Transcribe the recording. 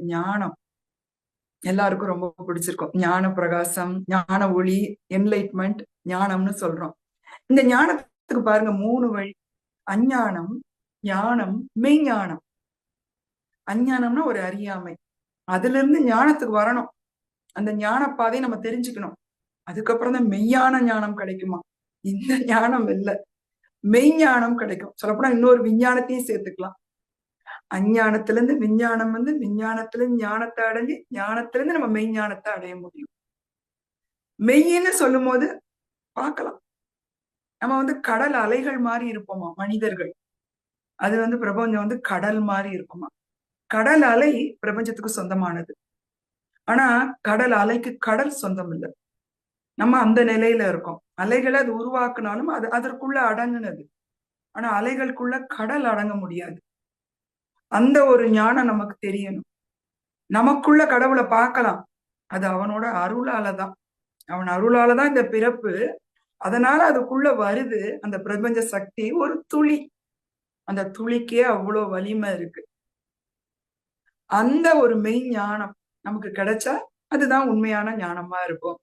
ஞானம் எல்லாருக்கும் ரொம்ப பிடிச்சிருக்கும். ஞான பிரகாசம், ஞான ஒளி, என்லைட்மெண்ட், ஞானம்னு சொல்றோம். இந்த ஞானத்துக்கு பாருங்க 3 வழி. அஞ்ஞானம், ஞானம், மெய்ஞானம். அஞ்ஞானம்னா ஒரு அறியாமை. அதுல இருந்து ஞானத்துக்கு வரணும். அந்த ஞான பாதையை நம்ம தெரிஞ்சுக்கணும். அதுக்கப்புறம் தான் மெய்யான ஞானம் கிடைக்குமா? இந்த ஞானம் இல்ல, மெய்ஞானம் கிடைக்கும். சொல்லப்போனா இன்னொரு விஞ்ஞானத்தையும் சேர்த்துக்கலாம். அஞ்ஞானத்துல இருந்து விஞ்ஞானம் வந்து, விஞ்ஞானத்துல இருந்து ஞானத்தை அடைஞ்சு, ஞானத்துல இருந்து நம்ம மெய்ஞானத்தை அடைய முடியும். மெய்யின்னு சொல்லும் போது பார்க்கலாம், நம்ம வந்து கடல் அலைகள் மாதிரி இருப்போமா மனிதர்கள். அது வந்து பிரபஞ்சம் வந்து கடல் மாதிரி இருக்குமா. கடல் அலை பிரபஞ்சத்துக்கு சொந்தமானது. ஆனா கடல் அலைக்கு கடல் சொந்தம் இல்லை. நம்ம அந்த நிலையில இருக்கோம். அலைகளை அது உருவாக்குனாலும் அது அதற்குள்ள அடங்குனது. ஆனா அலைகளுக்குள்ள கடல் அடங்க முடியாது. அந்த ஒரு ஞானம் நமக்கு தெரியணும். நமக்குள்ள கடவுளை பார்க்கலாம். அது அவனோட அருளாலதான். அவன் அருளாலதான் இந்த பிறப்பு. அதனால அதுக்குள்ள வருது அந்த பிரபஞ்ச சக்தி, ஒரு துளி. அந்த துளிக்கே அவ்வளவு வலிமை இருக்கு. அந்த ஒரு மெய் ஞானம் நமக்கு கிடைச்சா அதுதான் உண்மையான ஞானமா இருக்கும்.